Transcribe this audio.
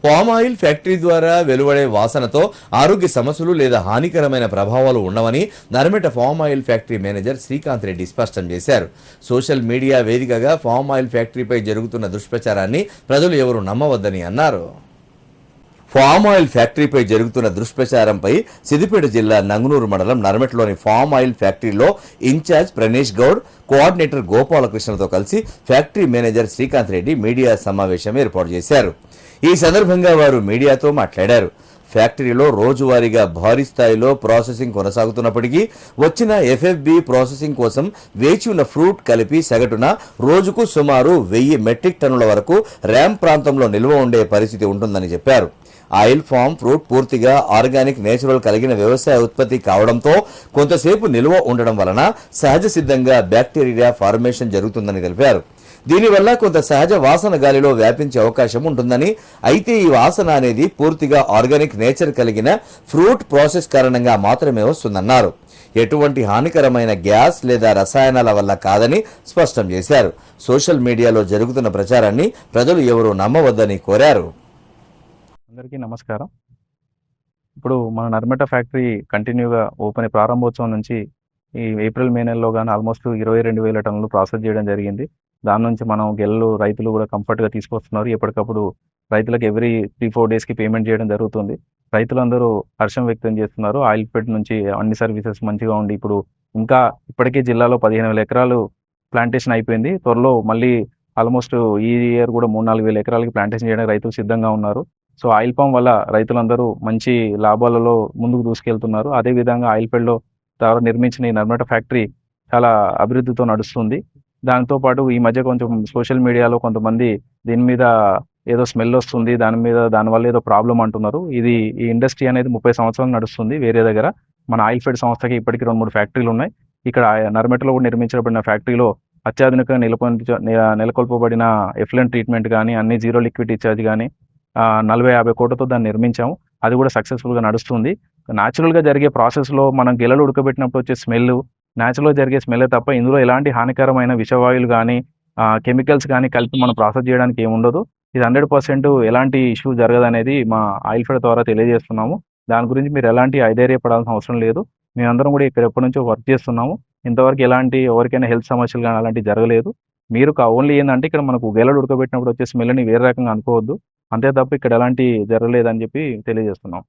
Palm oil factory ద్వారా వెలువడే వాసనతో ఆరోగ్య సమస్యలు లేదా హానికరమైన ప్రభావాలు ఉండవని Narmetta palm oil factory manager Srikanth Reddy స్పష్టం చేశారు. సోషల్ మీడియా వేదికగా పామ్ ఆయిల్ ఫ్యాక్టరీపై జరుగుతున్న దుష్ప్రచారాన్ని ప్రజలు ఎవరు నమ్మవద్దని అన్నారు. ఫామ్ ఆయిల్ ఫ్యాక్టరీపై జరుగుతున్న దుష్ప్రచారంపై సిద్దిపేట జిల్లా నంగునూరు మండలం నర్మెట్లోని ఫామ్ ఆయిల్ ఫ్యాక్టరీలో ఇన్ఛార్జ్ ప్రణేష్ గౌడ్, కోఆర్డినేటర్ గోపాలకృష్ణతో కలిసి factory manager Srikanth Reddy media సమావేశం ఏర్పాటు చేశారు. ఈ సందర్భంగా వారు మీడియాతో మాట్లాడారు. ఫ్యాక్టరీలో రోజువారీగా భారీ స్థాయిలో ప్రాసెసింగ్ కొనసాగుతున్నప్పటికీ వచ్చిన ఎఫ్ఎఫ్బి ప్రాసెసింగ్ కోసం వేచి ఉన్న ఫ్రూట్ కలిపి సగటున రోజుకు సుమారు 1000 మెట్రిక్ టన్నుల వరకు ర్యామ్ ప్రాంతంలో నిల్వ ఉండే పరిస్థితి ఉంటుందని చెప్పారు. ఆయిల్ ఫామ్ ఫ్రూట్ పూర్తిగా ఆర్గానిక్ నేచురల్ కలిగిన వ్యవసాయ ఉత్పత్తి కావడంతో కొంతసేపు నిల్వ ఉండడం వలన సహజ సిద్ధంగా బ్యాక్టీరియా ఫార్మేషన్ జరుగుతుందని తెలిపారు. దీనివల్ల కొంత సహజ వాసన గాలిలో వ్యాపించే అవకాశం ఉంటుందని, అయితే ఈ వాసన అనేది పూర్తిగా ఆర్గానిక్ నేచర్ కలిగిన ఫ్రూట్ ప్రాసెస్ కారణంగా మాత్రమే వస్తుందన్నారు. ఎటువంటి హానికరమైన గ్యాస్ లేదా రసాయనాల వల్ల కాదని స్పష్టం చేశారు. సోషల్ మీడియాలో జరుగుతున్న ప్రచారాన్ని ప్రజలు ఎవరూ నమ్మవద్దని కోరారు. అందరికీ నమస్కారం. ఇప్పుడు మన నర్మెట ఫ్యాక్టరీ కంటిన్యూగా ఓపెన్ ప్రారంభోత్సవం నుంచి ఈ ఏప్రిల్ మే నెలలో కానీ ఆల్మోస్ట్ 22,000 టన్నులు ప్రాసెస్ చేయడం జరిగింది. దాని నుంచి మనం గెల్లు రైతులు కూడా కంఫర్ట్గా తీసుకొస్తున్నారు. ఎప్పటికప్పుడు రైతులకు ఎవ్రీ 3-4 డేస్కి పేమెంట్ చేయడం జరుగుతుంది. రైతులందరూ హర్షం వ్యక్తం చేస్తున్నారు. ఆయిల్ ఫెడ్ నుంచి అన్ని సర్వీసెస్ మంచిగా ఉండి ఇప్పుడు ఇంకా ఇప్పటికే జిల్లాలో 15,000 ఎకరాలు ప్లాంటేషన్ అయిపోయింది. త్వరలో మళ్ళీ ఆల్మోస్ట్ ఈ ఇయర్ కూడా 3-4 వేల ఎకరాలకి ప్లాంటేషన్ చేయడానికి రైతులు సిద్ధంగా ఉన్నారు. సో ఆయిల్ పామ్ వల్ల రైతులందరూ మంచి లాభాలలో ముందుకు దూసుకెళ్తున్నారు. అదేవిధంగా ఆయిల్ ఫెడ్లో నిర్మించిన ఈ నర్మెట ఫ్యాక్టరీ చాలా అభివృద్ధితో నడుస్తుంది. దాంతోపాటు ఈ మధ్య కొంచెం సోషల్ మీడియాలో కొంతమంది దీని మీద ఏదో స్మెల్ వస్తుంది, దానివల్ల ఏదో ప్రాబ్లం అంటున్నారు. ఈ ఇండస్ట్రీ అనేది 30 సంవత్సరాలు నడుస్తుంది వేరే దగ్గర. మన ఆయిల్ ఫెడ్ సంస్థకి ఇప్పటికీ 2-3 ఫ్యాక్టరీలు ఉన్నాయి. ఇక్కడ నర్మెటలో కూడా నిర్మించబడిన ఫ్యాక్టరీలో అత్యాధునికంగా నెలకొల్పబడిన ఎఫ్లెంట్ ట్రీట్మెంట్ కానీ, అన్ని జీరో లిక్విడ్ డిశ్చార్జ్ కానీ 40-50 కోట్లతో దాన్ని నిర్మించాము. అది కూడా సక్సెస్ఫుల్గా నడుస్తుంది. న్యాచురల్గా జరిగే ప్రాసెస్లో మనం గెలలు ఉడకబెట్టినప్పుడు వచ్చే స్మెల్ న్యాచురల్గా జరిగే స్మెల్ తప్ప ఇందులో ఎలాంటి హానికరమైన విషవాయువులు కానీ కెమికల్స్ కానీ కలిపి మనం ప్రాసెస్ చేయడానికి ఏముండదు. ఇది 100% ఎలాంటి ఇష్యూ జరగదనేది మా ఆయిల్ ఫెడ్ ద్వారా తెలియజేస్తున్నాము. దాని గురించి మీరు ఎలాంటి ఐధైర్యపడాల్సిన అవసరం లేదు. మేమందరం కూడా ఇక్కడ ఎప్పటి నుంచో వర్క్ చేస్తున్నాము. ఇంతవరకు ఎవరికైనా హెల్త్ సమస్యలు కానీ అలాంటివి జరగలేదు. మీరు ఓన్లీ ఏంటంటే ఇక్కడ మనకు గెలలు ఉడకబెట్టినప్పుడు వచ్చే స్మెల్ని వేరే రకంగా అనుకోవద్దు. అంతే తప్ప ఇక్కడ ఎలాంటి జరగలేదని చెప్పి తెలియజేస్తున్నాం.